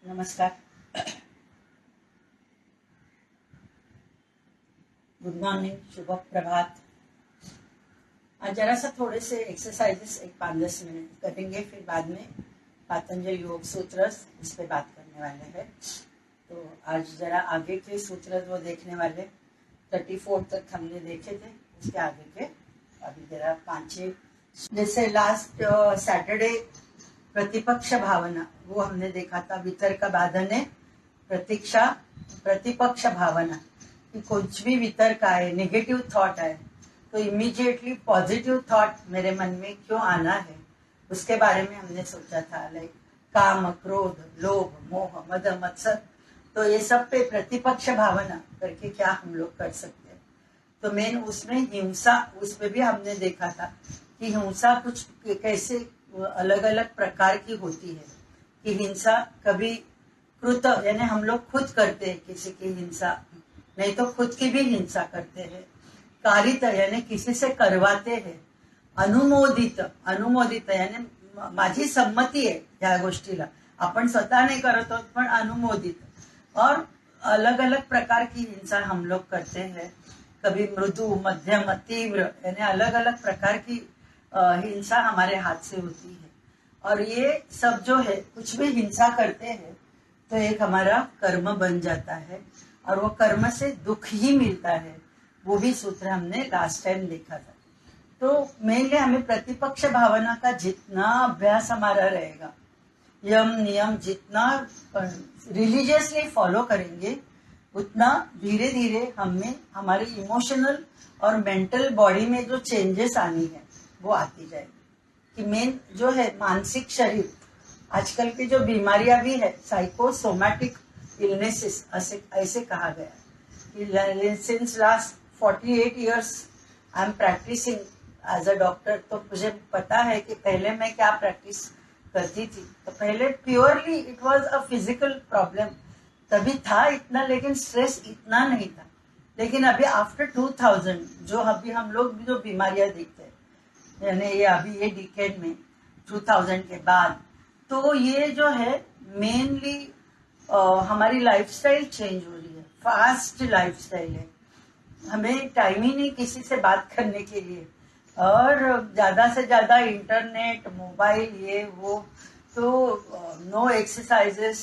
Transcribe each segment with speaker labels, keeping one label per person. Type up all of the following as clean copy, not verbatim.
Speaker 1: नमस्कार। Good morning, शुभ प्रभात। आज जरा सा थोड़े से एक्सरसाइजेस एक 5-10 मिनट करेंगे, फिर बाद में पातंजल योग सूत्र इस पे बात करने वाले हैं। तो आज जरा आगे के सूत्र वो देखने वाले, 34 तक हमने देखे थे, उसके आगे के अभी जरा 5-6, जैसे लास्ट सैटरडे प्रतिपक्ष भावना वो हमने देखा था। वितर्क बाधने प्रतीक्षा प्रतिपक्ष भावना कि कुछ भी वितर्क आए, नेगेटिव थॉट आए तो इमीडिएटली पॉजिटिव थॉट मेरे मन में क्यों आना है, उसके बारे में हमने सोचा था। लाइक काम, क्रोध, लोभ, मोह, मद, मत्सर, तो ये सब पे प्रतिपक्ष भावना करके क्या हम लोग कर सकते हैं। तो मेन उसमें हिंसा, उस पे भी हमने देखा था कि हिंसा कुछ कैसे अलग अलग प्रकार की होती है। कि हिंसा कभी कृत यानी हम लोग खुद करते हैं किसी की हिंसा, नहीं तो खुद की भी हिंसा करते हैं। कारित यानी किसी से करवाते हैं। अनुमोदित, अनुमोदित यानी माझी संमती आहे या गोष्टीला, आपण स्वतः नाही करत आहोत पण अनुमोदित। और अलग अलग प्रकार की हिंसा हम लोग करते हैं। कभी मृदु, मध्यम, तीव्र यानी अलग अलग प्रकार की हिंसा हमारे हाथ से होती है। और ये सब जो है, कुछ भी हिंसा करते हैं तो एक हमारा कर्म बन जाता है और वो कर्म से दुख ही मिलता है। वो भी सूत्र हमने लास्ट टाइम देखा था। तो मेनली हमें प्रतिपक्ष भावना का जितना अभ्यास हमारा रहेगा, यम नियम जितना रिलीजियसली फॉलो करेंगे, उतना धीरे धीरे हमें हमारे इमोशनल और मेंटल बॉडी में जो चेंजेस आनी है वो आती जाएगी। कि मेन जो है मानसिक शरीर, आजकल की जो बीमारियां भी है, साइकोसोमैटिक इलनेसेस ऐसे कहा गया है। Since last 48 years I am practising as a doctor. तो मुझे पता है कि पहले मैं क्या प्रैक्टिस करती थी। तो पहले purely it was a physical problem, तभी था इतना, लेकिन स्ट्रेस इतना नहीं था। लेकिन अभी आफ्टर 2000 जो अभी हम लोग जो बीमारियां देखते हैं, यानी ये अभी ये डिकेड में 2000 के बाद, तो ये जो है मेनली हमारी लाइफस्टाइल चेंज हो रही है। फास्ट लाइफस्टाइल है, हमें टाइम ही नहीं किसी से बात करने के लिए, और ज्यादा से ज्यादा इंटरनेट, मोबाइल, ये वो। तो नो एक्सरसाइजेस,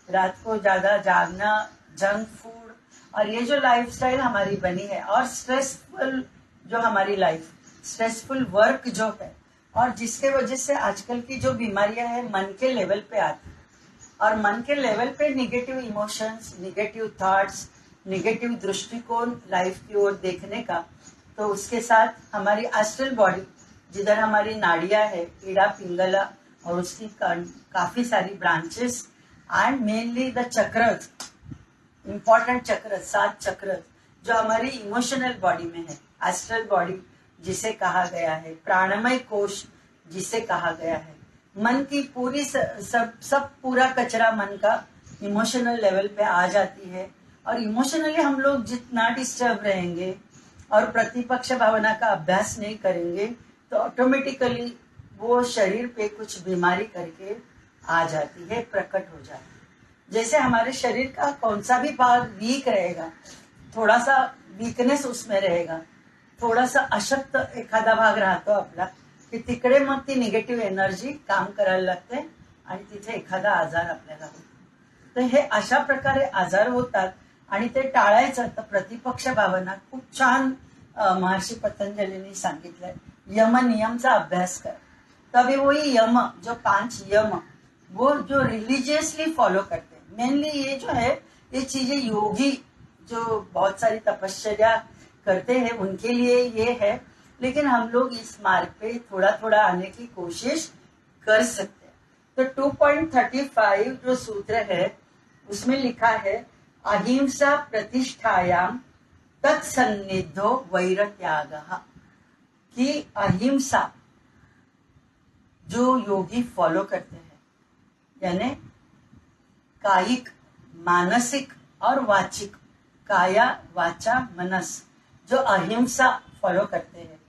Speaker 1: रात को ज्यादा जागना, जंक फूड, और ये जो लाइफस्टाइल हमारी बनी है, और स्ट्रेसफुल जो हमारी लाइफ, स्ट्रेसफुल वर्क जो है, और जिसके वजह से आजकल की जो बीमारियां हैं मन के लेवल पे आती है। और मन के लेवल पे negative emotions, negative thoughts, negative दृष्टिकोण लाइफ की ओर देखने का। तो उसके साथ हमारी एस्ट्रल बॉडी, जिधर हमारी नाड़ियां है, ईड़ा पिंगला, और उसकी काफी सारी branches, and mainly the chakras, important चक्र, 7 चक्र जो हमारी इमोशनल बॉडी में है। एस्ट्रल बॉडी जिसे कहा गया है, प्राणमय कोश जिसे कहा गया है। मन की पूरी सब पूरा कचरा मन का इमोशनल लेवल पे आ जाती है। और इमोशनली हम लोग जितना डिस्टर्ब रहेंगे और प्रतिपक्ष भावना का अभ्यास नहीं करेंगे, तो ऑटोमेटिकली वो शरीर पे कुछ बीमारी करके आ जाती है, प्रकट हो जाती है। जैसे हमारे शरीर का कौन सा भी भाग वीक रहेगा, थोड़ा सा वीकनेस उसमें रहेगा, थोड़ा सा अशक्त एखादा भाग राहतो आपला, की तिकडे मग ती निगेटिव्ह एनर्जी काम करायला लागते आणि तिथे एखादा आजार आपल्याला होतो। तर हे अशा प्रकारे आजार होतात आणि ते टाळायचं तर प्रतिपक्ष भावना खूप छान महर्षी पतंजलींनी सांगितलंय। यम नियमचा अभ्यास कर, तभी वही यम, जो 5 यम, वो जो रिलीजियसली फॉलो करते हैं। मेनली ये जो है, ये चीजें योगी जो बहुत सारी तपश्चर्या करते हैं उनके लिए ये है, लेकिन हम लोग इस मार्ग पे थोड़ा थोड़ा आने की कोशिश कर सकते हैं। तो 2.35 जो सूत्र है उसमें लिखा है, अहिंसा प्रतिष्ठायाम तत्सन्निधो वैरत्यागः, कि अहिंसा जो योगी फॉलो करते हैं, यानी कायिक, मानसिक और वाचिक, काया वाचा मनस, जो अहिंसा फॉलो करते हैं।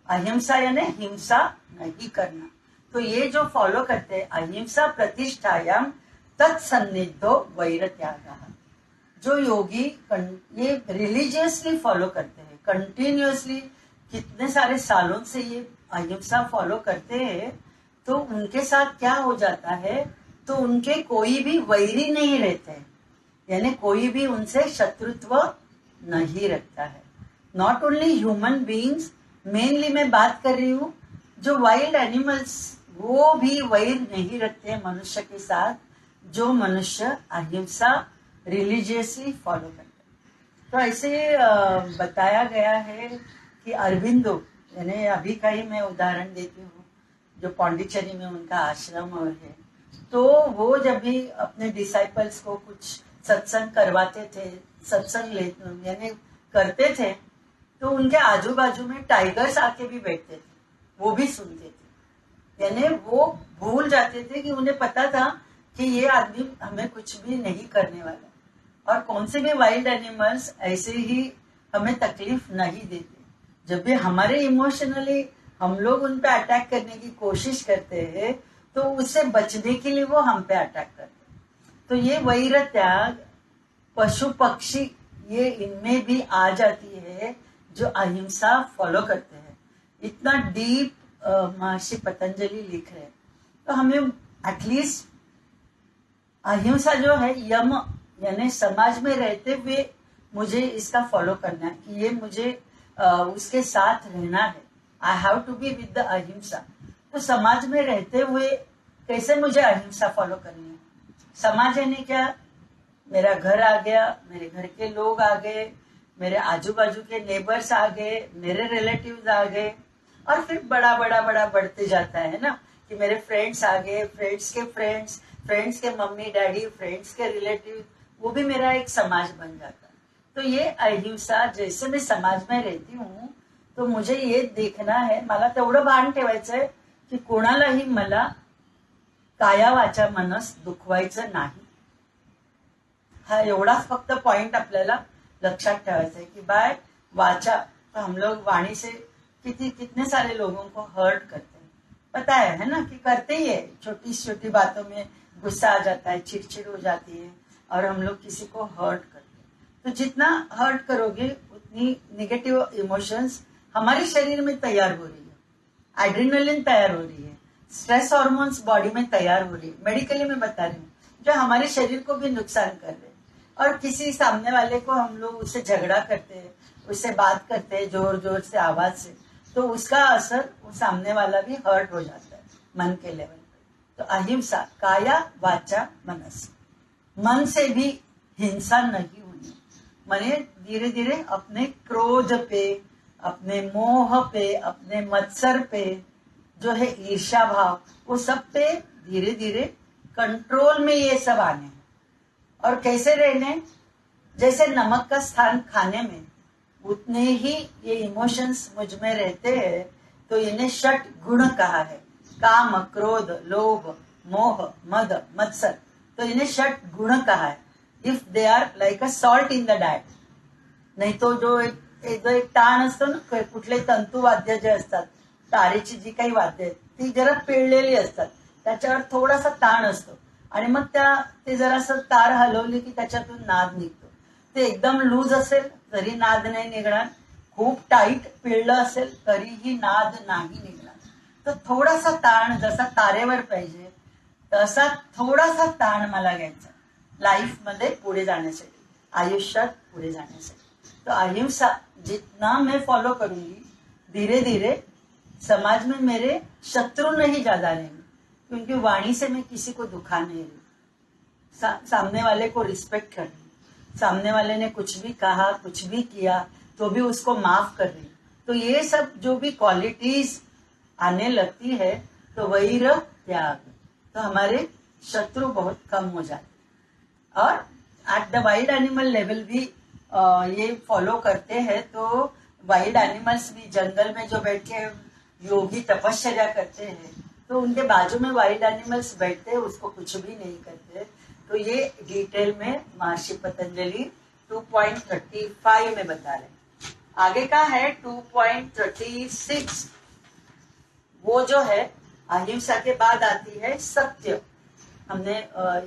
Speaker 1: अहिंसा यानी हिंसा नहीं करना। तो ये जो फॉलो करते हैं, अहिंसा प्रतिष्ठायाम तत्सन्निधो वैरत्यागः। जो योगी ये रिलीजियसली फॉलो करते हैं, कंटिन्यूअसली कितने सारे सालों से ये अहिंसा फॉलो करते हैं, तो उनके साथ क्या हो जाता है, तो उनके कोई भी वैरी नहीं रहते, यानी कोई भी उनसे शत्रुत्व नहीं रखता है। Not only human beings, mainly मैं बात कर रही हूँ जो वाइल्ड एनिमल्स, वो भी वैर नहीं रखते हैं मनुष्य के साथ, जो मनुष्य अहिंसा रिलीजियसली फॉलो करते हैं। तो ऐसे बताया गया है कि अरबिंदो, यानी अभी का ही मैं उदाहरण देती हूँ, जो पौंडीचेरी में उनका आश्रम और है, तो वो जब भी अपने डिसाइपल्स को कुछ सत्संग करवाते थे, सत्संग लेते यानी करते थे, तो उनके आजू बाजू में टाइगर्स आके भी बैठते थे, वो भी सुनते थे। यानी वो भूल जाते थे कि उन्हें पता था कि ये आदमी हमें कुछ भी नहीं करने वाला, और कौन से भी वाइल्ड एनिमल्स ऐसे ही हमें तकलीफ नहीं देते। जब भी हमारे इमोशनली हम लोग उन पे अटैक करने की कोशिश करते हैं, तो उससे बचने के लिए वो हम पे अटैक करते हैं। तो ये वैर त्याग, पशु पक्षी, ये इनमें भी आ जाती है जो अहिंसा फॉलो करते हैं। इतना डीप महर्षि पतंजलि लिख रहे हैं, तो हमें एटलीस्ट अहिंसा जो है, यम, यानी समाज में रहते हुए मुझे इसका फॉलो करना है, कि ये मुझे उसके साथ रहना है। I have to be with the ahimsa. तो समाज में रहते हुए कैसे मुझे अहिंसा फॉलो करनी है? समाज यानी क्या? मेरा घर आ गया, मेरे घर के लोग आ गए, मेरे आजू बाजू के नेबर्स आ गए, मेरे रिलेटिव्स आ गए, और फिर बड़ा बड़ा बड़ा बढ़ते जाता है ना, कि मेरे फ्रेंड्स आ गए, फ्रेंड्स के फ्रेंड्स, फ्रेंड्स के मम्मी डैडी, फ्रेंड्स के रिलेटिव, वो भी मेरा एक समाज बन जाता है। तो ये अहिंसा, जैसे मैं समाज में रहती हूँ, तो मुझे ये देखना है, मला तेवढं भान ठेवायचंय की कोणालाही मला काया वाचा मनस दुखवायचं नाही। हा एवढाच फक्त पॉइंट आपल्याला लक्षात ठेवायचा है कि बाय वाचा, तो हम लोग वाणी से कितने सारे लोगों को हर्ट करते हैं, पता है ना, कि करते ही है। छोटी छोटी बातों में गुस्सा आ जाता है, चिड़चिड़ हो जाती है, और हम लोग किसी को हर्ट करते हैं। तो जितना हर्ट करोगे उतनी निगेटिव इमोशंस हमारे शरीर में तैयार हो रही है, एड्रेनलिन तैयार हो रही है, स्ट्रेस हार्मोन्स बॉडी में तैयार हो रही है। मेडिकली मैं बता रही हूँ, जो हमारे शरीर को भी नुकसान कर रहे हैं। और किसी सामने वाले को हम लोग उससे झगड़ा करते हैं, उससे बात करते हैं जोर जोर से, आवाज से, तो उसका असर वो सामने वाला भी हर्ट हो जाता है मन के लेवल पे। तो अहिंसा, काया वाचा मनस, मन से भी हिंसा नहीं होनी। माने धीरे धीरे अपने क्रोध पे, अपने मोह पे, अपने मत्सर पे, जो है ईर्ष्या भाव, वो सब पे धीरे धीरे कंट्रोल में ये सब आने हैं। और कैसे रहने? जैसे नमक का स्थान खाने में, उतने ही ये इमोशंस मुझ में रहते हैं। तो इन्हें षट गुण कहा है, काम, क्रोध, लोभ, मोह, मद, मत्सर। तो इन्हें षट गुण कहा है। If they are like a salt in the diet, नाही तो जो एक ताण असतो ना, कुठले तंतुवाद्य जे असतात, तारेची जी काही वाद्य आहेत ती जरा पिळलेली असतात, त्याच्यावर थोडासा ताण असतो, आणि मग ते जरासं तार हलवली की त्याच्यातून नाद निघतो। ते एकदम लूज असेल तरी नाद नाही निघणार, खूप टाईट पिळलं असेल तरीही नाद नाही निघणार। तर थोडासा ताण जसा तारेवर पाहिजे, तसा थोडासा ताण मला घ्यायचा लाईफ मध्ये पुढे जाण्यासाठी, आयुष्यात पुढे जाण्यासाठी। तो अहिंसा जितना मैं फॉलो करूंगी, धीरे धीरे समाज में मेरे शत्रु नहीं ज्यादा रहेंगे, क्योंकि वाणी से मैं किसी को दुखा नहीं रही। सामने वाले को रिस्पेक्ट कर रही, सामने वाले ने कुछ भी कहा, कुछ भी किया, तो भी उसको माफ कर रही। तो ये सब जो भी क्वालिटीज आने लगती है, तो वैर त्याग, तो हमारे शत्रु बहुत कम हो जाते। और at the wild animal level भी ये फॉलो करते हैं। तो वाइल्ड एनिमल्स भी जंगल में जो बैठ के योगी तपश्चर्या करते हैं, तो उनके बाजू में वाइल्ड एनिमल्स बैठते हैं, उसको कुछ भी नहीं करते। तो ये डिटेल में महर्षि पतंजलि 2.35 में बता रहे। आगे का है 2.36, वो जो है अहिंसा के बाद आती है सत्य। हमने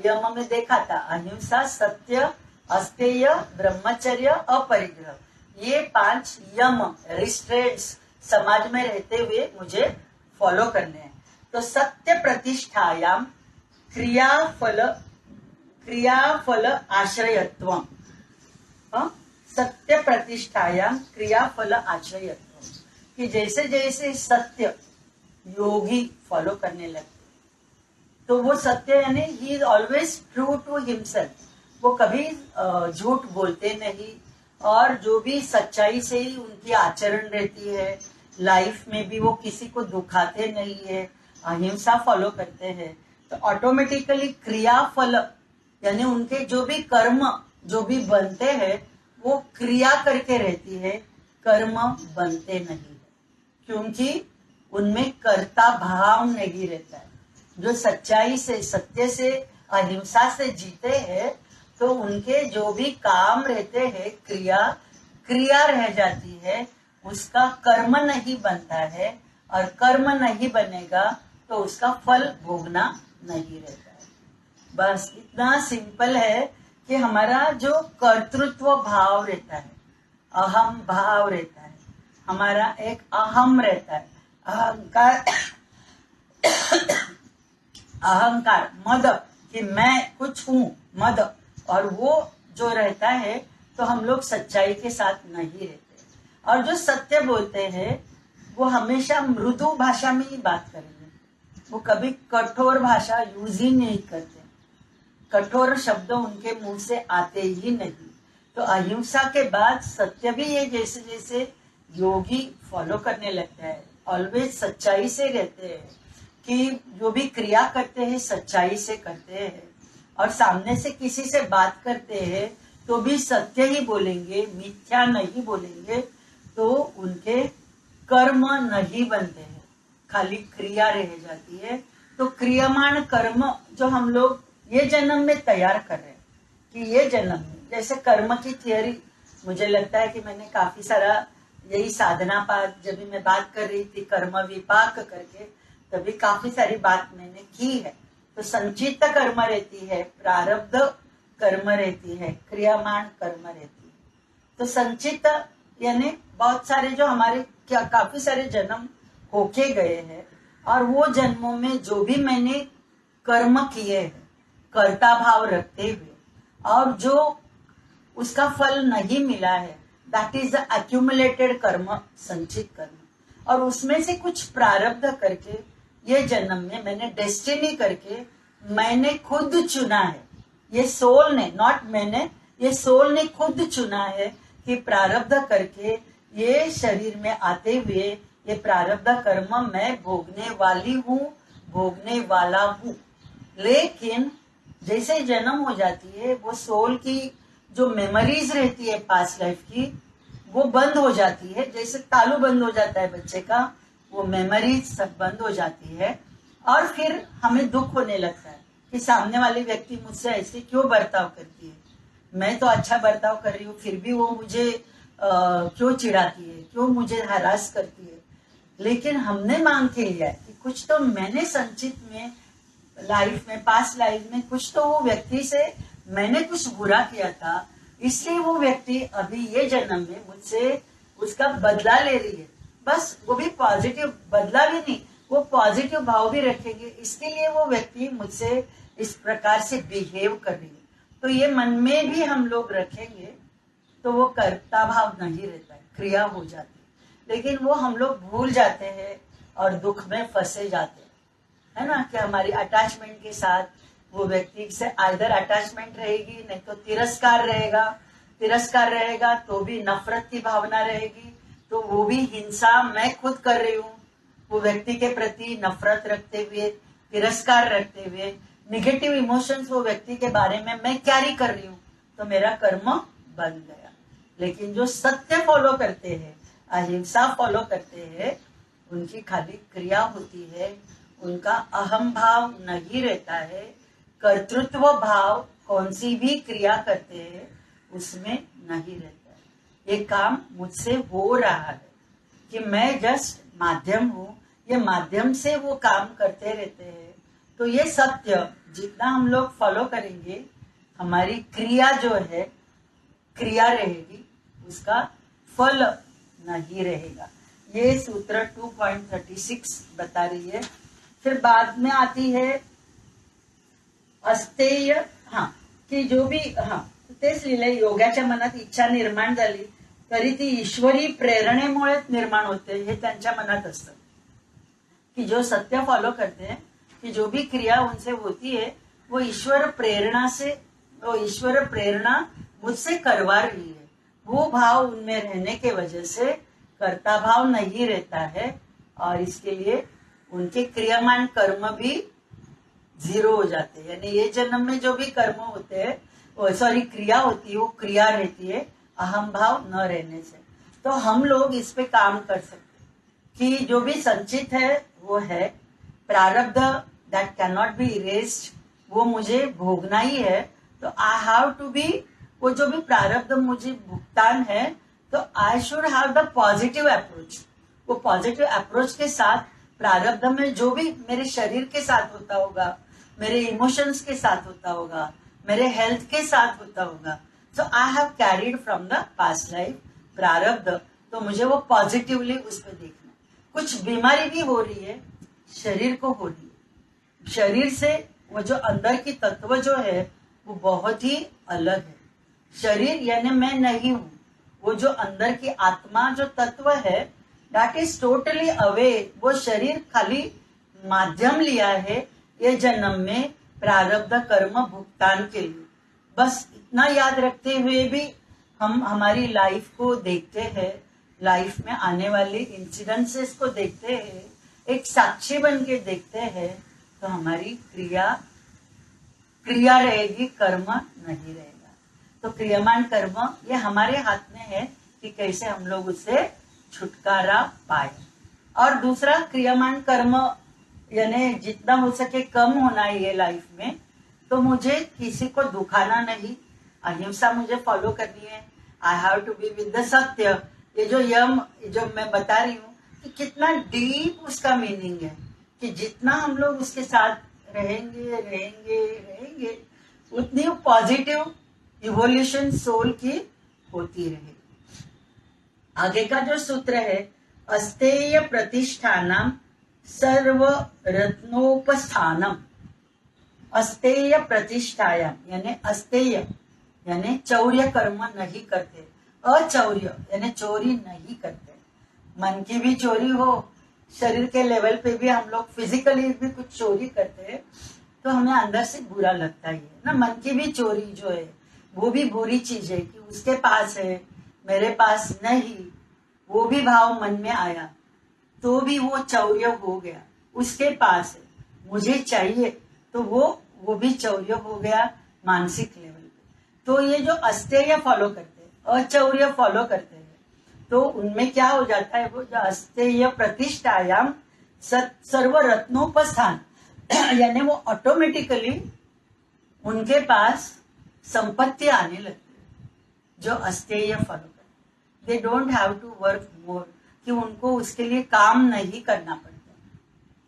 Speaker 1: यम में देखा था, अहिंसा, सत्य, अस्तेय, ब्रह्मचर्य, अपरिग्रह, ये 5 यम रिस्ट्रेंट्स समाज में रहते हुए मुझे फॉलो करने हैं। तो सत्य प्रतिष्ठायाम क्रियाफल आश्रयत्व, सत्य प्रतिष्ठायाम क्रियाफल आश्रयत्व, कि जैसे जैसे सत्य योगी फॉलो करने लगते, तो वो सत्य यानी he is always true to himself, वो कभी झूठ बोलते नहीं, और जो भी सच्चाई से ही उनकी आचरण रहती है, लाइफ में भी वो किसी को दुखाते नहीं है, अहिंसा फॉलो करते हैं, तो ऑटोमेटिकली क्रियाफल यानी उनके जो भी कर्म जो भी बनते हैं वो क्रिया करके रहती है, कर्म बनते नहीं है, क्योंकि उनमें कर्ता भाव नहीं रहता है। जो सच्चाई से, सत्य से, अहिंसा से जीते हैं तो उनके जो भी काम रहते हैं, क्रिया रह जाती है, उसका कर्म नहीं बनता है, और कर्म नहीं बनेगा तो उसका फल भोगना नहीं रहता है। बस इतना सिंपल है कि हमारा जो कर्तृत्व भाव रहता है, अहम भाव रहता है, हमारा एक अहम रहता है, अहंकार, मद, कि मैं कुछ हूँ, मद, और वो जो रहता है तो हम लोग सच्चाई के साथ नहीं रहते। और जो सत्य बोलते हैं वो हमेशा मृदु भाषा में ही बात करेंगे, वो कभी कठोर भाषा यूज ही नहीं करते, कठोर शब्द उनके मुंह से आते ही नहीं। तो अहिंसा के बाद सत्य भी ये जैसे जैसे योगी फॉलो करने लगता है, ऑलवेज सच्चाई से रहते हैं, कि जो भी क्रिया करते हैं सच्चाई से करते हैं, और सामने से किसी से बात करते हैं तो भी सत्य ही बोलेंगे, मिथ्या नहीं बोलेंगे, तो उनके कर्म नहीं बनते हैं, खाली क्रिया रह जाती है। तो क्रियमाण कर्म जो हम लोग ये जन्म में तैयार कर रहे हैं, कि ये जन्म में जैसे कर्म की थियरी, मुझे लगता है कि मैंने काफी सारा यही साधना पाठ, जब भी मैं बात कर रही थी कर्म विपाक करके, तभी काफी सारी बात मैंने की है। तो संचित कर्म रहती है, प्रारब्ध कर्म रहती है, क्रियामाण कर्म रहती है। तो संचित यानी बहुत सारे जो हमारे काफी सारे जन्म होके गए हैं, और वो जन्मों में जो भी मैंने कर्म किए हैं कर्ता भाव रखते हुए, और जो उसका फल नहीं मिला है, दैट इज एक्यूमुलेटेड कर्म, संचित कर्म, और उसमें से कुछ प्रारब्ध करके ये जन्म में मैंने डेस्टिनी करके मैंने खुद चुना है, ये सोल ने, नॉट मैंने, ये सोल ने खुद चुना है कि प्रारब्ध करके ये शरीर में आते हुए ये प्रारब्ध कर्म मैं भोगने वाली हूँ, भोगने वाला हूँ। लेकिन जैसे जन्म हो जाती है, वो सोल की जो मेमोरीज रहती है पास्ट लाइफ की, वो बंद हो जाती है, जैसे तालू बंद हो जाता है बच्चे का, वो मेमोरीज सब बंद हो जाती है, और फिर हमें दुख होने लगता है कि सामने वाले व्यक्ति मुझसे ऐसे क्यों बर्ताव करती है, मैं तो अच्छा बर्ताव कर रही हूँ, फिर भी वो मुझे क्यों चिढ़ाती है, क्यों मुझे हरास करती है। लेकिन हमने मांग के लिया है कि कुछ तो मैंने संचित में लाइफ में, पास्ट लाइफ में, कुछ तो वो व्यक्ति से मैंने कुछ बुरा किया था, इसलिए वो व्यक्ति अभी ये जन्म में मुझसे उसका बदला ले रही है। बस वो भी पॉजिटिव बदला भी नहीं, वो पॉजिटिव भाव भी रखेंगे, इसके लिए वो व्यक्ति मुझसे इस प्रकार से बिहेव कर रही है। तो ये मन में भी हम लोग रखेंगे तो वो कर्ता भाव नहीं रहता है, क्रिया हो जाती है। लेकिन वो हम लोग भूल जाते हैं और दुख में फंसे जाते हैं, है ना, कि हमारी अटैचमेंट के साथ वो व्यक्ति से आइदर अटैचमेंट रहेगी, नहीं तो तिरस्कार रहेगा, तिरस्कार रहेगा तो भी नफरत की भावना रहेगी, तो वो भी हिंसा मैं खुद कर रही हूँ, वो व्यक्ति के प्रति नफरत रखते हुए, तिरस्कार रखते हुए, निगेटिव इमोशंस वो व्यक्ति के बारे में मैं कैरी कर रही हूँ, तो मेरा कर्म बन गया। लेकिन जो सत्य फॉलो करते हैं, अहिंसा फॉलो करते हैं, उनकी खाली क्रिया होती है, उनका अहम भाव नहीं रहता है, कर्तृत्व भाव कौन सी भी क्रिया करते हैं उसमें नहीं रहता है। ये काम मुझसे हो रहा है कि मैं जस्ट माध्यम हूँ, ये माध्यम से वो काम करते रहते हैं। तो ये सत्य जितना हम लोग फॉलो करेंगे हमारी क्रिया जो है क्रिया रहेगी, उसका फल नहीं रहेगा। ये सूत्र 2.36 बता रही है। फिर बाद में आती है अस्तेय, की जो भी तेच लिहिलंय, योगाच्या मनात इच्छा निर्माण झाली तरी ती ईश्वरी प्रेरणेमुळे निर्माण होते, हे त्यांच्या मनात असतं। कि जो सत्य फॉलो करते हैं कि जो भी क्रिया उनसे होती है वो ईश्वर प्रेरणा से, वो ईश्वर प्रेरणा मुझसे करवा रही है, वो भाव उनमें रहने के वजह से कर्ता भाव नहीं रहता है और इसके लिए उनके क्रियामान कर्म भी 0 हो जाते हैं। यानी ये जन्म में जो भी कर्म होते हैं, क्रिया होती है, वो क्रिया रहती है अहम भाव न रहने से। तो हम लोग इस पे काम कर सकते कि जो भी संचित है वो है, प्रारब्ध that can not be erased, वो मुझे भोगना ही है। तो आई हैव टू बी, वो जो भी प्रारब्ध मुझे भुगतान है, तो I should have the positive approach. वो पॉजिटिव अप्रोच के साथ प्रारब्ध में जो भी मेरे शरीर के साथ होता होगा, मेरे इमोशंस के साथ होता होगा, मेरे हेल्थ के साथ होता होगा, so I have carried from the past life प्रारब्ध, तो मुझे वो पॉजिटिवली उस पर देखना। कुछ बीमारी भी हो रही है, शरीर को हो रही है, शरीर से वो जो अंदर की तत्व जो है वो बहुत ही अलग है। शरीर यानी मैं नहीं हूं, वो जो अंदर की आत्मा जो तत्व है दैट इज टोटली अवे। वो शरीर खाली माध्यम लिया है ये जन्म में प्रारब्ध कर्म भुगतान के लिए। बस इतना याद रखते हुए भी हम हमारी लाइफ को देखते हैं, लाइफ में आने वाले इंसिडेंसेस को देखते हैं, एक साक्षी बन के देखते हैं, तो हमारी क्रिया रहेगी, कर्म नहीं रहेगा। तो क्रियमान कर्म ये हमारे हाथ में है कि कैसे हम लोग उससे छुटकारा पाए। और दूसरा क्रियमान कर्म यानी जितना हो सके कम होना है ये लाइफ में। तो मुझे किसी को दुखाना नहीं, अहिंसा मुझे फॉलो करनी है, I have to be with the satya. ये जो यम जो मैं बता रही हूँ कि कितना डीप उसका मीनिंग है कि जितना हम लोग उसके साथ रहेंगे रहेंगे रहेंगे उतनी पॉजिटिव इवोल्यूशन सोल की होती रहेगी। आगे का जो सूत्र है अस्तेय प्रतिष्ठानम सर्व रत्नोपस्थानम। अस्तेय प्रतिष्ठायाम यानी अस्तेय यानी चौर्य कर्म नहीं करते, अचौर्य यानी चोरी नहीं करते। मन की भी चोरी हो, शरीर के लेवल पे भी हम लोग फिजिकली भी कुछ चोरी करते हैं तो हमें अंदर से बुरा लगता ही है ना। मन की भी चोरी जो है वो भी बुरी चीज है कि उसके पास है मेरे पास नहीं, वो भी भाव मन में आया तो भी वो चौर्य हो गया। उसके पास है मुझे चाहिए तो वो भी चौर्य हो गया मानसिक लेवल पे। तो ये जो अस्तेय फॉलो करते हैं, अचौर्य फॉलो करते हैं, तो उनमें क्या हो जाता है, वो जो अस्तेय प्रतिष्ठायाम सर्व रत्नोपस्थान यानी वो ऑटोमेटिकली उनके पास संपत्ति आने लगती है। जो अस्तेय फॉलो करते, they don't have to work more, कि उनको उसके लिए काम नहीं करना पड़ता,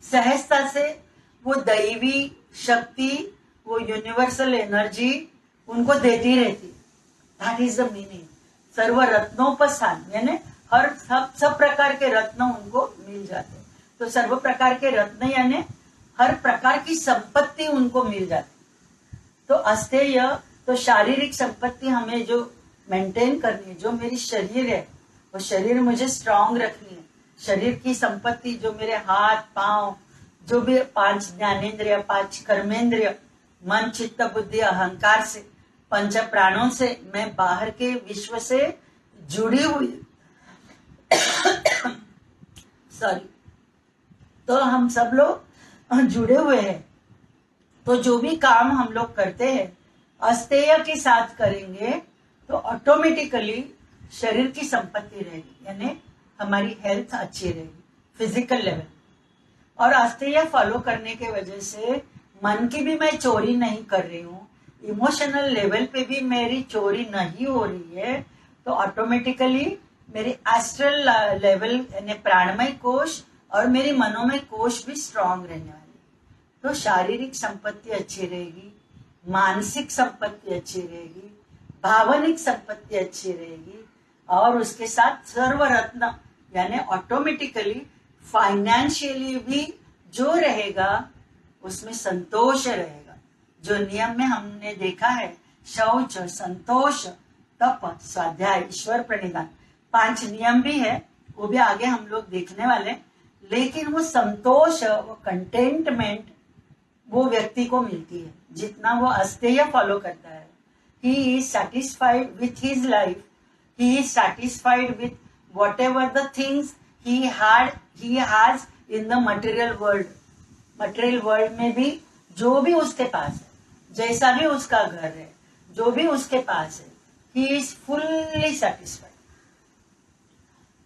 Speaker 1: सहजता से वो दैवी शक्ति, वो यूनिवर्सल एनर्जी उनको देती रहती। That is the meaning. सर्व रत्नोपस्थान यानी हर सब प्रकार के रत्न उनको मिल जाते। तो सर्व प्रकार के रत्न यानी हर प्रकार की संपत्ति उनको मिल जाती। तो अस्तेय तो शारीरिक संपत्ति हमें जो मेंटेन करनी है, जो मेरी शरीर है वो शरीर मुझे स्ट्रांग रखनी है। शरीर की संपत्ति जो मेरे हाथ पांव, जो भी 5 ज्ञानेन्द्रिय, 5 कर्मेंद्रिय, मन चित्त बुद्धि अहंकार से, पंच प्राणों से मैं बाहर के विश्व से जुड़ी हुई सॉरी, तो हम सब लोग जुड़े हुए हैं। तो जो भी काम हम लोग करते हैं अस्तेय के साथ करेंगे तो ऑटोमेटिकली शरीर की संपत्ति रहेगी, यानी हमारी हेल्थ अच्छी रहेगी फिजिकल लेवल। और अस्तेय फॉलो करने के वजह से मन की भी मैं चोरी नहीं कर रही हूँ, इमोशनल लेवल पे भी मेरी चोरी नहीं हो रही है, तो ऑटोमेटिकली मेरी एस्ट्रल लेवल यानी प्राणमय कोश और मेरी मनोमय कोश भी स्ट्रांग रहने वाली। तो शारीरिक संपत्ति अच्छी रहेगी, मानसिक संपत्ति अच्छी रहेगी, भावनिक संपत्ति अच्छी रहेगी, और उसके साथ सर्वरत्न यानी ऑटोमेटिकली फाइनेंशियली भी जो रहेगा उसमें संतोष रहेगा। जो नियम में हमने देखा है, शौच, संतोष, तप, स्वाध्याय, ईश्वर प्रणिधान, 5 नियम भी है, वो भी आगे हम लोग देखने वाले। लेकिन वो संतोष, वो कंटेंटमेंट वो व्यक्ति को मिलती है जितना वो अस्तेय फॉलो करता है। He is satisfied with his life, he is satisfied with what ever the things he has in the material world. Material world में भी जो भी उसके पास है, जैसा भी उसका घर है, जो भी उसके पास है, ही इज फुल्ली सेटिस्फाइड।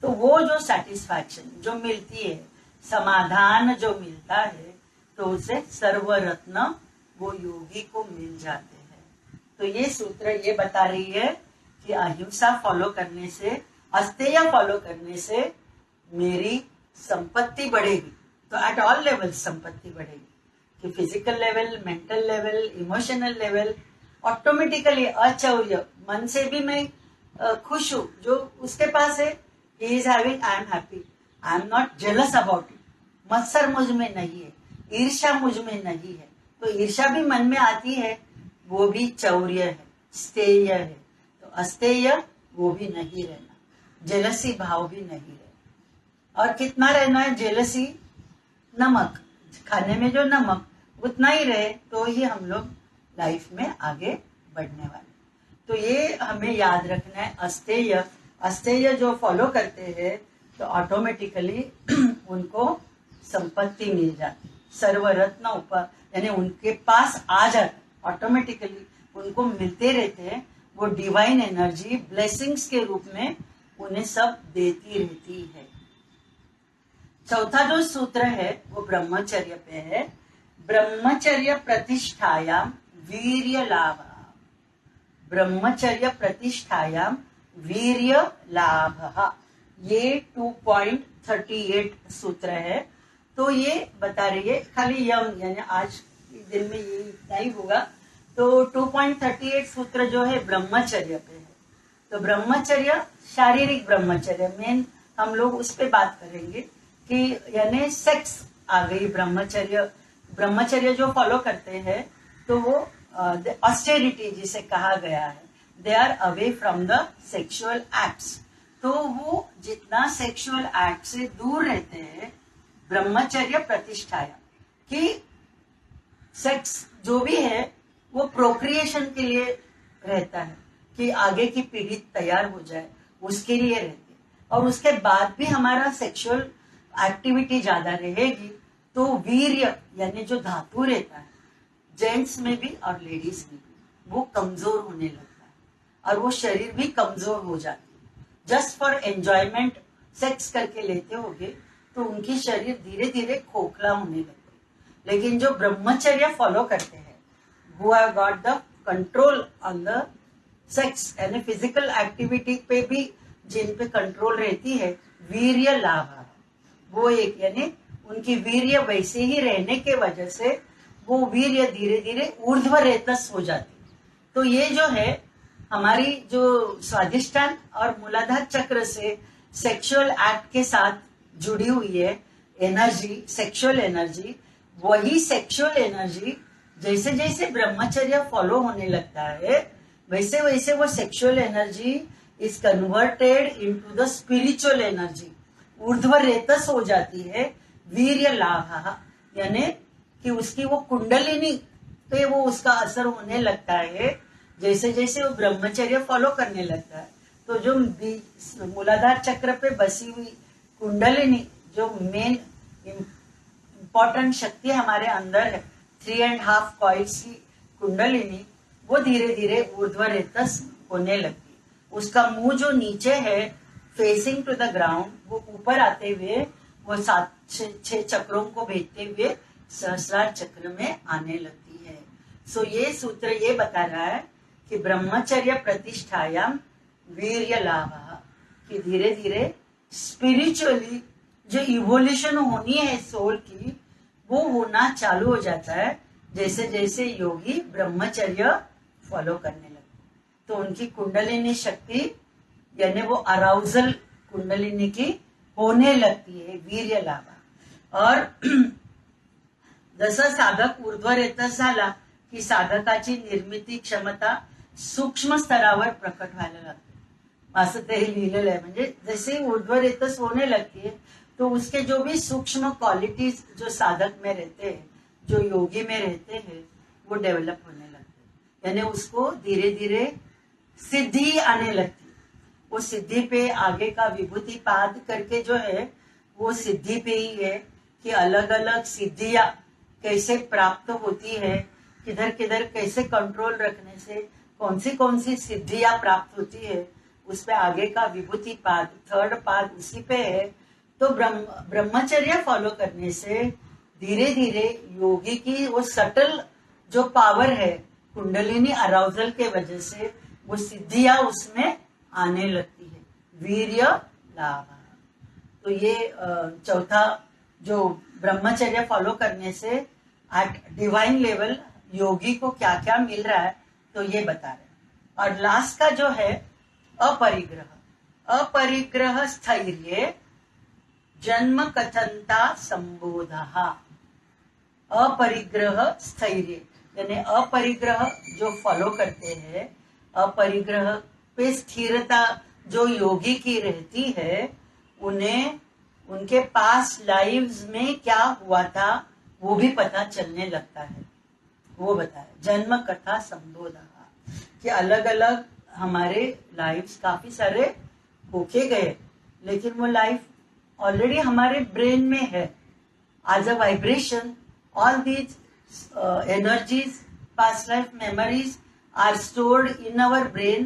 Speaker 1: तो वो जो सेटिस्फैक्शन जो मिलती है, समाधान जो मिलता है, तो उसे सर्वरत्न वो योगी को मिल जाते हैं। तो ये सूत्र ये बता रही है कि अहिंसा फॉलो करने से, अस्तेय फॉलो करने से मेरी संपत्ति बढ़ेगी। तो एट ऑल लेवल संपत्ति बढ़ेगी, कि physical level, mental level, emotional level, automatically अचौर्य मन से भी मैं खुश हूँ। जो उसके पास है, he is having, I am happy, I am not jealous about it। मत्सर मुझ में नहीं है, ईर्ष्या मुझ में नहीं है। तो ईर्ष्या भी मन में आती है, वो भी चौर्य है, स्तेय है। तो अस्तेय वो भी नहीं रहना, जेलसी भाव भी नहीं रहना। और कितना रहना है जेलसी? नमक, खाने में जो नमक उतना ही रहे तो ही हम लोग लाइफ में आगे बढ़ने वाले। तो ये हमें याद रखना है। अस्तेय, अस्तेय जो फॉलो करते हैं तो ऑटोमेटिकली उनको संपत्ति मिल जाती, सर्वरत्न ऊपर यानी उनके पास आ जाता, ऑटोमेटिकली उनको मिलते रहते हैं। वो डिवाइन एनर्जी ब्लेसिंग्स के रूप में उन्हें सब देती रहती है। चौथा जो सूत्र है वो ब्रह्मचर्य पे है। ब्रह्मचर्य प्रतिष्ठायाम वीर्य लाभ, ब्रह्मचर्य प्रतिष्ठायाम वीर्य लाभ, ये 2.38 सूत्र है। तो ये बता रही है, खाली यम यानी आज दिन में ये इतना ही होगा। तो 2.38 सूत्र जो है ब्रह्मचर्य पे है। तो ब्रह्मचर्य, शारीरिक ब्रह्मचर्य मेन हम लोग उस पे बात करेंगे कि यानी सेक्स आ गई ब्रह्मचर्य। ब्रह्मचर्य जो फॉलो करते हैं तो वो ऑस्टेरिटी जिसे कहा गया है, they are away from the sexual acts. तो वो जितना सेक्सुअल एक्ट से दूर रहते हैं, ब्रह्मचर्य प्रतिष्ठाया, कि सेक्स जो भी है वो प्रोक्रिएशन के लिए रहता है, कि आगे की पीढ़ी तैयार हो जाए उसके लिए रहती है। और उसके बाद भी हमारा सेक्सुअल एक्टिविटी ज्यादा रहेगी तो वीर्य यानी जो धातु रहता है जेंट्स में भी और लेडीज में भी, वो कमजोर होने लगता है और वो शरीर भी कमजोर हो जाती है। जस्ट फॉर एंजॉयमेंट सेक्स करके लेते होगे तो उनकी शरीर धीरे धीरे खोखला होने लगते हैं। लेकिन जो ब्रह्मचर्य फॉलो करते हैं, who have got the control on the sex यानी फिजिकल एक्टिविटी पे भी जिन पे कंट्रोल रहती है, वीर्य लाभ, वो एक यानी उनकी वीर्य वैसे ही रहने के वजह से वो वीर्य धीरे धीरे ऊर्ध्व रेतस हो जाती। तो ये जो है हमारी जो स्वाधिष्ठान और मूलाधार चक्र से सेक्सुअल एक्ट के साथ जुड़ी हुई है एनर्जी, सेक्सुअल एनर्जी, वही सेक्सुअल एनर्जी जैसे जैसे ब्रह्मचर्य फॉलो होने लगता है वैसे वैसे वो sexual energy is converted into the spiritual energy, ऊर्ध्व रेतस हो जाती है। वीर्य लाभ यानी कि उसकी वो कुंडलिनी पे वो उसका असर होने लगता है जैसे जैसे वो ब्रह्मचर्य फॉलो करने लगता है। तो जो मूलाधार चक्र पे बसी हुई कुंडलिनी, जो मेन इंपॉर्टेंट शक्ति हमारे अंदर है, 3.5 कॉइल्स की कुंडलिनी, वो धीरे धीरे ऊर्ध्व रेतस होने लगती है। उसका मुंह जो नीचे है फेसिंग टू द ग्राउंड, वो ऊपर आते हुए वो 7-6 चक्रों को भेजते हुए सहस्रार चक्र में आने लगती है। सो ये सूत्र ये बता रहा है कि ब्रह्मचर्य प्रतिष्ठायाम वीर्य लाभ, कि धीरे धीरे स्पिरिचुअली जो इवोल्यूशन होनी है सोल की, वो होना चालू हो जाता है जैसे जैसे योगी ब्रह्मचर्य फॉलो करने लगते। तो उनकी कुंडलिनी शक्ति यानी वो अराउजल कुंडलिनी की होने लगती है, वीर्य लाभा। और जसं साधक ऊर्ध्वर येतच झाला की साधकाची निर्मिती क्षमता सूक्ष्म स्तरावर प्रकट व्हायला लागते, असं ते लिहिलेलं आहे। म्हणजे जैसे ऊर्ध्वर येतच होने लगती है तो उसके जो भी सूक्ष्म क्वालिटीज जो साधक में रहते हैं, जो योगी में रहते हैं, वो डेवलप होने लगते हैं, यानी उसको धीरे धीरे सिद्धि आने लगती है। वो सिद्धि पे आगे का विभूति पाद करके जो है वो सिद्धि पे ही है कि अलग अलग सिद्धियां कैसे प्राप्त होती है, किधर किधर कैसे कंट्रोल रखने से कौन सी सिद्धियां प्राप्त होती है, उस पे आगे का विभूति पाद, थर्ड पाद उसी पे है। तो ब्रह्मचर्य फॉलो करने से धीरे धीरे योगी की वो सटल जो पावर है कुंडलिनी अराउजल के वजह से वो सिद्धियां उसमें आने लगती है, वीर्य लाभ। तो ये चौथा जो ब्रह्मचर्य फॉलो करने से एट डिवाइन लेवल योगी को क्या क्या मिल रहा है तो ये बता रहे हैं। और लास्ट का जो है अपरिग्रह, अपरिग्रह स्थैर्य जन्म कथनता संबोध। अपरिग्रह स्थैर्य यानी अपरिग्रह जो फॉलो करते हैं, अपरिग्रह पे स्थिरता जो योगी की रहती है, उन्हें उनके पास लाइव्स में क्या हुआ था वो भी पता चलने लगता है। वो बताया जन्म कथा संबोध कि अलग अलग हमारे लाइव्स काफी सारे होके गए, लेकिन वो लाइफ ऑलरेडी हमारे ब्रेन में है as a vibration. All these energies, past life memories are stored in our brain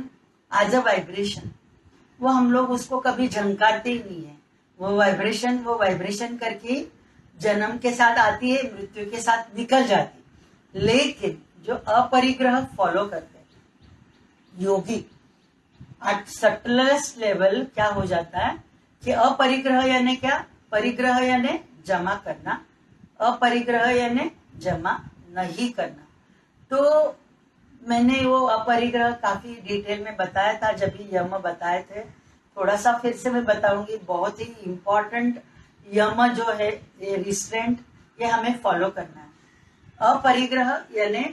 Speaker 1: as a vibration। वो हम लोग उसको कभी झंकारते ही नहीं है। वो वाइब्रेशन करके जन्म के साथ आती है, मृत्यु के साथ निकल जाती है। लेकिन जो अपरिग्रह फॉलो करते हैं योगी एट सटलेस्ट लेवल क्या हो जाता है कि अपरिग्रह यानी क्या, परिग्रह यानी जमा करना, अपरिग्रह यानी जमा नहीं करना। तो मैंने वो अपरिग्रह काफी डिटेल में बताया था जब भी यम बताए थे, थोड़ा सा फिर से मैं बताऊंगी। बहुत ही इंपॉर्टेंट यम जो है ये रिस्ट्रेंट, ये हमें फॉलो करना है। अपरिग्रह यानी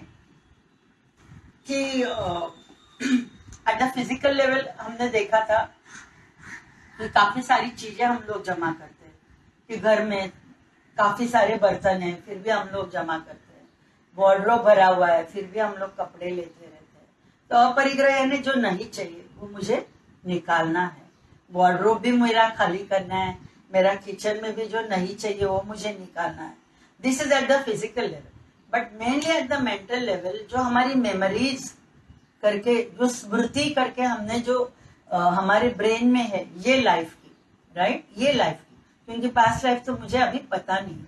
Speaker 1: कि एट द फिजिकल लेवल हमने देखा था कि काफी सारी चीजें हम लोग जमा करते हैं, कि घर में काफी सारे बर्तन हैं फिर भी हम लोग जमा करते हैं, वार्डरोब भरा हुआ है फिर भी हम लोग कपड़े लेते रहते हैं। तो अपरिग्रह यानी जो नहीं चाहिए वो मुझे निकालना है, वार्डरोब भी मेरा खाली करना है, मेरा किचन में भी जो नहीं चाहिए वो मुझे निकालना है। This is at the physical level, but mainly at the mental level जो हमारी मेमोरीज करके, जो स्मृति करके हमने जो हमारे ब्रेन में है ये लाइफ की, राइट, ये लाइफ की, क्योंकि पास्ट लाइफ तो मुझे अभी पता नहीं,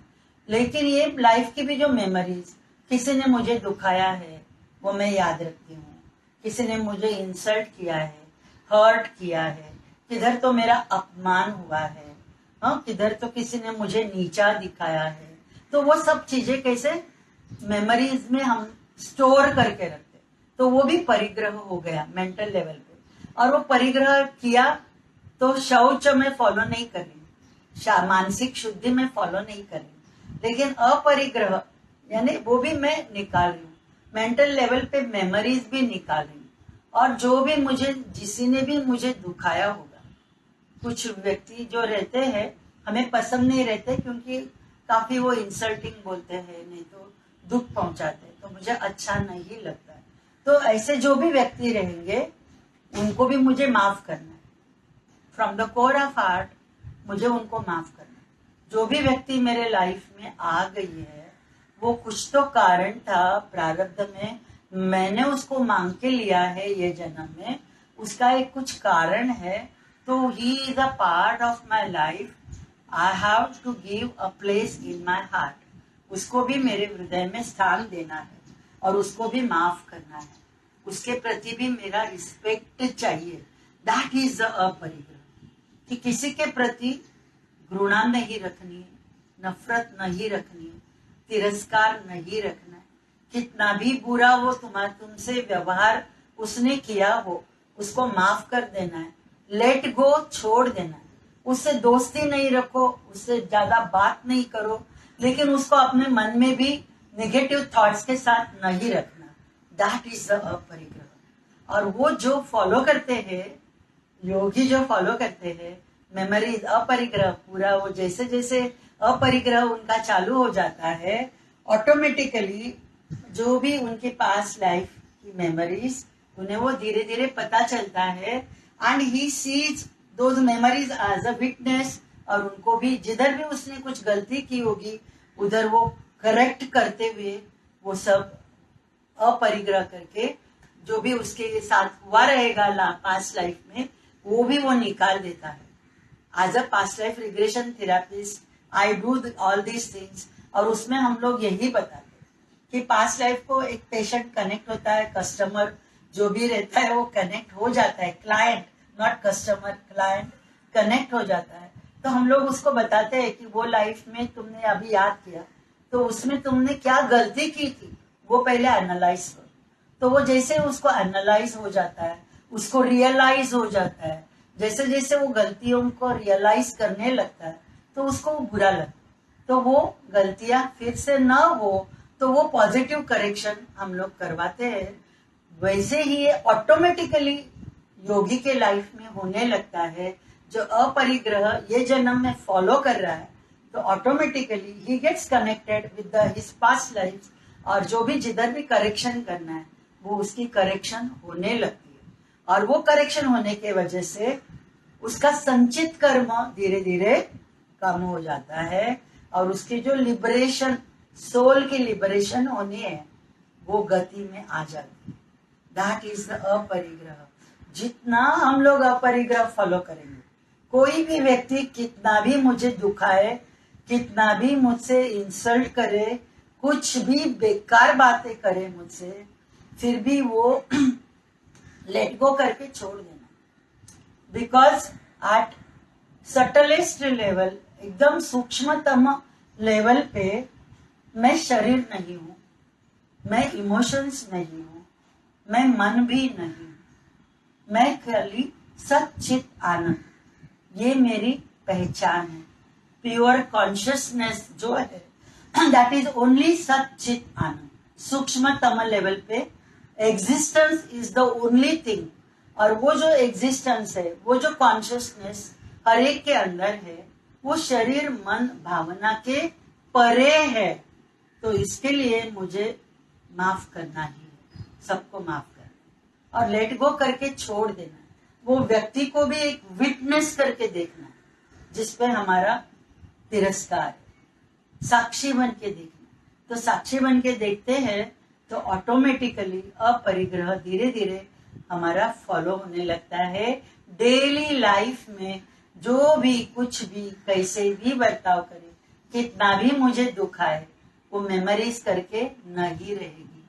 Speaker 1: लेकिन ये लाइफ की भी जो मेमोरीज, किसी ने मुझे दुखाया है वो मैं याद रखती हूँ, किसी ने मुझे इंसल्ट किया है, हर्ट किया है, किधर तो मेरा अपमान हुआ है, हाँ, किधर तो किसी ने मुझे नीचा दिखाया है। तो वो सब चीजें कैसे मेमोरीज में हम स्टोर करके रखते, तो वो भी परिग्रह हो गया मेंटल लेवल पे। और वो परिग्रह किया तो शौच में फॉलो नहीं कर रही, मानसिक शुद्धि में फॉलो नहीं कर रही, लेकिन अपरिग्रह यानी वो भी मैं निकाल रही हूँ, मेंटल लेवल पे मेमोरीज भी निकाल रही हूँ। और जो भी मुझे, किसी ने भी मुझे दुखाया होगा, कुछ व्यक्ति जो रहते हैं हमें पसंद नहीं रहते क्योंकि काफी वो इंसल्टिंग बोलते हैं, नहीं तो दुख पहुंचाते हैं, तो मुझे अच्छा नहीं लगता है। तो ऐसे जो भी व्यक्ति रहेंगे उनको भी मुझे माफ करना है, from the core of heart मुझे उनको माफ करना है। जो भी व्यक्ति मेरे लाइफ में आ गई है वो कुछ तो कारण था प्रारब्ध में, मैंने उसको मांग के लिया है ये जन्म में, उसका एक कुछ कारण है, तो he is a part of my life, I have to give a place in my heart. उसको भी मेरे हृदय में स्थान देना है और उसको भी माफ करना है, उसके प्रति भी मेरा रिस्पेक्ट चाहिए। दैट इज द अपरिग्रह, कि किसी के प्रति घृणा नहीं रखनी, नफरत नहीं रखनी, तिरस्कार नहीं रखना है। कितना भी बुरा वो तुमसे व्यवहार उसने किया हो, उसको माफ कर देना है। लेट गो, छोड़ देना है। उससे दोस्ती नहीं रखो, उससे ज्यादा बात नहीं करो, लेकिन उसको अपने मन में भी नेगेटिव थॉट्स के साथ नहीं रखना। दैट इज द अपरिग्रह। और वो जो फॉलो करते हैं, योगी जो फॉलो करते हैं मेमोरीज अपरिग्रह, पूरा वो जैसे जैसे अपरिग्रह उनका चालू हो जाता है, ऑटोमेटिकली जो भी उनके पास लाइफ की मेमोरीज उन्हें वो धीरे धीरे पता चलता है। And he sees those memories as a witness. और उनको भी जिधर भी उसने कुछ गलती की होगी उधर वो करेक्ट करते हुए वो सब अपरिग्रह करके जो भी उसके साथ हुआ रहेगा पास्ट लाइफ में वो भी वो निकाल देता है। As a past life regression therapist I do all these things. और उसमें हम लोग यही बताते हैं कि पास्ट लाइफ को एक पेशेंट कनेक्ट होता है, कस्टमर जो भी रहता है वो कनेक्ट हो जाता है, client not customer, client connect हो जाता है। तो हम लोग उसको बताते हैं कि वो लाइफ में तुमने अभी याद किया तो उसमें तुमने क्या गलती की थी वो पहले एनालाइज करो। तो वो जैसे उसको एनालाइज हो जाता है, उसको रियलाइज हो जाता है, जैसे जैसे वो गलतियों को रियलाइज करने लगता है तो उसको बुरा लगता है। तो वो गलतियां फिर से ना हो तो वो पॉजिटिव करेक्शन हम लोग करवाते हैं। वैसे ही ऑटोमेटिकली योगी के लाइफ में होने लगता है। जो अपरिग्रह ये जन्म में फॉलो कर रहा है तो ऑटोमेटिकली ही gets connected with his past life. और जो भी जिधर भी करेक्शन करना है वो उसकी करेक्शन होने लगती है। और वो करेक्शन होने के वजह से उसका संचित कर्म धीरे धीरे कम हो जाता है। और उसकी जो लिबरेशन, सोल की लिबरेशन होनी है वो गति में आ जाती है। दैट इज द अपरिग्रह। जितना हम लोग अपरिग्रह फॉलो करेंगे, कोई भी व्यक्ति कितना भी मुझे दुखाए, कितना भी मुझसे इंसल्ट करे, कुछ भी बेकार बातें करे मुझसे, फिर भी वो लेट गो करके छोड़ देना। बिकॉज एट सटलेस्ट लेवल, एकदम सूक्ष्मतम लेवल पे मैं शरीर नहीं हूं, मैं इमोशंस नहीं हूं, मैं मन भी नहीं हूं, मैं खाली सच्चित आनंद, ये मेरी पहचान है। प्योर कॉन्शियसनेस जो है दैट इज ओनली सच्चित आनंद। सूक्ष्मतम लेवल पे existence is the only thing. और वो जो एग्जिस्टेंस है, वो जो कॉन्शियसनेस हर एक के अंदर है, वो शरीर मन भावना के परे है। तो इसके लिए मुझे माफ करना ही है, सबको माफ करना और लेट गो करके छोड़ देना। वो व्यक्ति को भी एक विटनेस करके देखना जिसपे हमारा तिरस्कार है, साक्षी बन के देखना। तो साक्षी बन के देखते हैं तो ऑटोमेटिकली अपरिग्रह धीरे धीरे हमारा फॉलो होने लगता है। डेली लाइफ में जो भी कुछ भी कैसे भी बर्ताव करे, कितना भी मुझे दुख आए, वो मेमोरीज करके नहीं रहेगी।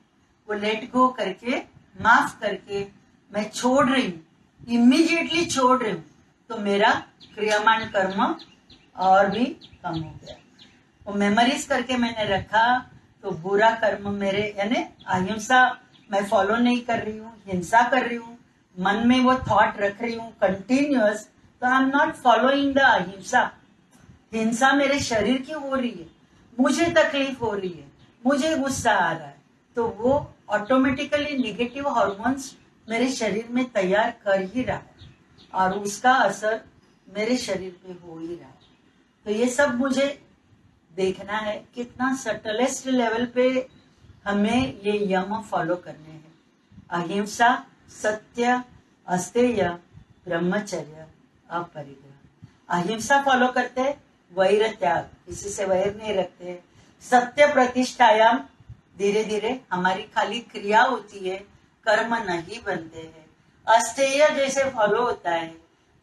Speaker 1: वो लेट गो करके, माफ करके मैं छोड़ रही हूँ, इमीडिएटली छोड़ रही हूँ, तो मेरा क्रियामान कर्म और भी कम हो गया। वो मेमोरीज करके मैंने रखा तो बुरा कर्म मेरे, यानी अहिंसा मैं फॉलो नहीं कर रही हूँ, हिंसा कर रही हूँ, मन में वो थॉट रख रही हूँ कंटिन्यूअस, तो I am not following the अहिंसा। हिंसा मेरे शरीर की हो रही है, मुझे तकलीफ हो रही है, मुझे गुस्सा आ रहा है, तो वो ऑटोमेटिकली निगेटिव हार्मोन्स मेरे शरीर में तैयार कर ही रहा है और उसका असर मेरे शरीर पे हो ही रहा है। तो ये सब मुझे देखना है कितना सटलेस्ट लेवल पे हमें ये यम फॉलो करने हैं। अहिंसा, सत्य, अस्तेय, ब्रह्मचर्य, अपरिग्रह। अहिंसा फॉलो करते, वैर त्याग, किसी से वैर नहीं रखते। सत्य प्रतिष्ठायाम, धीरे धीरे हमारी खाली क्रिया होती है, कर्म नहीं बनते हैं। अस्तेय जैसे फॉलो होता है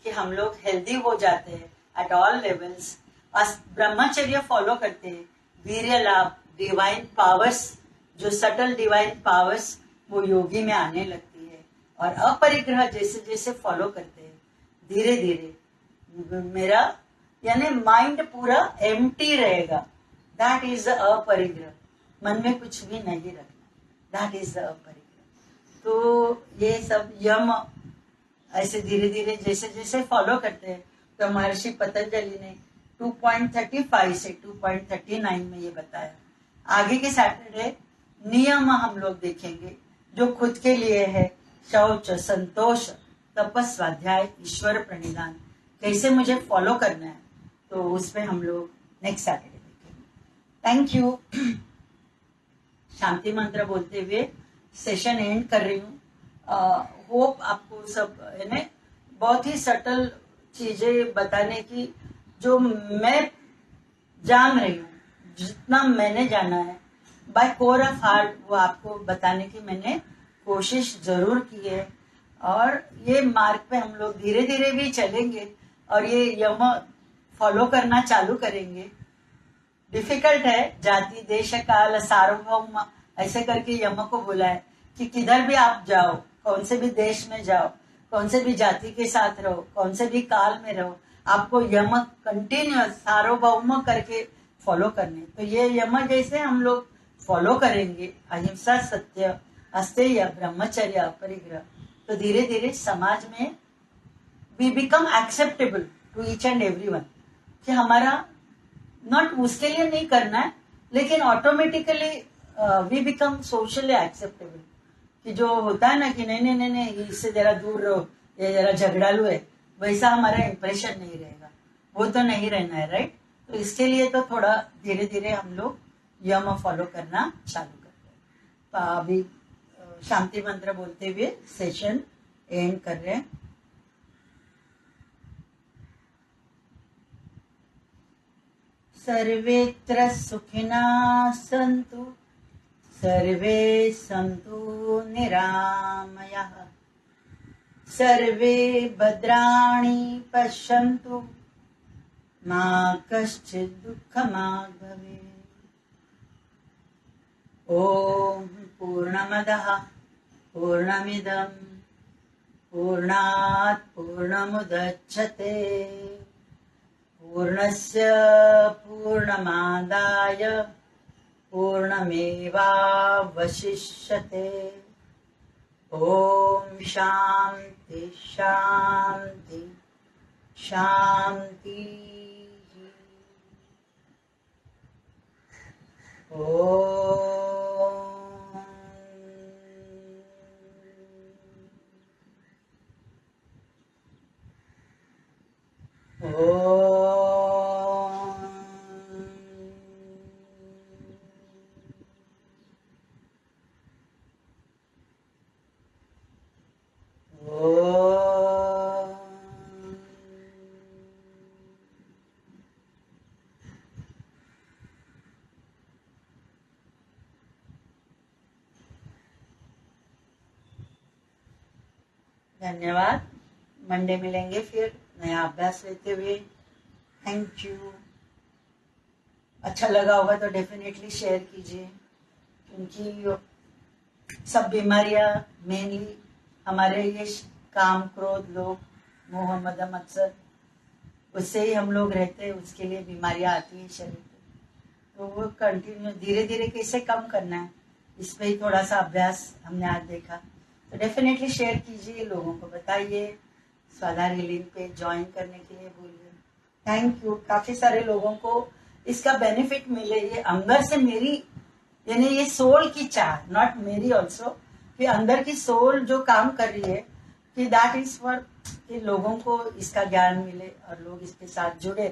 Speaker 1: कि हम लोग हेल्दी हो जाते हैं एट ऑल लेवल्स। ब्रह्मचर्य फॉलो करते हैं, वीर्य लाभ, डिवाइन पावर्स, जो सटल डिवाइन पावर्स वो योगी में आने लगती है। और अपरिग्रह जैसे जैसे फॉलो करते हैं, धीरे धीरे मेरा यानी माइंड पूरा एम्प्टी रहेगा, दैट इज अपरिग्रह, मन में कुछ भी नहीं रखना, दैट इज अपरिग्रह। तो ये सब यम ऐसे धीरे धीरे जैसे जैसे फॉलो करते हैं, तो महर्षि पतंजलि ने 2.35 से 2.39 में ये बताया। आगे के सैटरडे नियम हम लोग देखेंगे जो खुद के लिए है, शौच, संतोष, तपस, स्वाध्याय, ईश्वर प्रणिधान, कैसे मुझे फॉलो करना है, तो उस पे हम लोग नेक्स्ट सैटरडे देखेंगे। Thank you. शांति मंत्र बोलते हुए सेशन एंड कर रही हूँ। होप आपको सब है ना बहुत ही सटल चीजें बताने की, जो मैं जान रही हूँ, जितना मैंने जाना है बाय कोर ऑफ हार्ट, वो आपको बताने की मैंने कोशिश जरूर की है। और ये मार्ग पे हम लोग धीरे धीरे भी चलेंगे और ये यम फॉलो करना चालू करेंगे। डिफिकल्ट है, जाति देश काल सार्वभौम ऐसे करके यम को बोला है कि किधर भी आप जाओ, कौन से भी देश में जाओ, कौन से भी जाति के साथ रहो, कौन से भी काल में रहो, आपको यम कंटिन्यूअस सार्वभौम करके फॉलो करने। तो ये यम जैसे हम लोग फॉलो करेंगे, अहिंसा, सत्य, अस्तेय, ब्रह्मचर्य, अपरिग्रह, तो धीरे धीरे समाज में we become acceptable to each and everyone, कि हमारा नॉट उसके लिए नहीं करना है, लेकिन automatically we become socially acceptable. कि जो होता है ना कि नहीं नहीं नहीं नहीं इससे जरा दूर रहो, ये जरा झगड़ालू है, वैसा हमारा इंप्रेशन नहीं रहेगा, वो तो नहीं रहना है, राइट। तो इसके लिए तो थोड़ा धीरे धीरे हम लोग यम फॉलो करना चालू करते हैं। तो अभी शांति मंत्र बोलते हुए सेशन एंड कर रहे हैं। सर्वेत्र सुखिनः सन्तु, सर्वे सन्तु निरामयाः, सर्वे भद्राणि पश्यन्तु, मा कश्चित् दुःखमाप् भवेत्। ॐ पूर्णमदः पूर्णमिदं पूर्णात् पूर्णमुदच्यते, पूर्णस्य पूर्णमादाय पूर्णमेवावशिष्यते। ॐ शान्ति शान्ति शान्ति। धन्यवाद। मंडे मिलेंगे फिर नया अभ्यास लेते हुए। Thank you. अच्छा लगा होगा तो डेफिनेटली शेयर कीजिए, क्योंकि सब बीमारियां मेनली हमारे ये काम, क्रोध, लोभ, मोह, मद, मत्सर, उससे ही हम लोग रहते हैं, उसके लिए बीमारियां आती है शरीर पे। तो वो कंटिन्यू धीरे धीरे कैसे कम करना है, इस पे ही थोड़ा सा अभ्यास हमने आज देखा। तो डेफिनेटली शेयर कीजिए, लोगों को बताइए, स्वाधार हीलिंग पे ज्वाइन करने के लिए बोलिए। Thank you. काफी सारे लोगों को इसका बेनिफिट मिले, ये अंदर से मेरी, यानी ये सोल की चाह, नॉट मेरी ऑल्सो, कि अंदर की सोल जो काम कर रही है, कि दैट इज फॉर कि लोगों को इसका ज्ञान मिले और लोग इसके साथ जुड़े।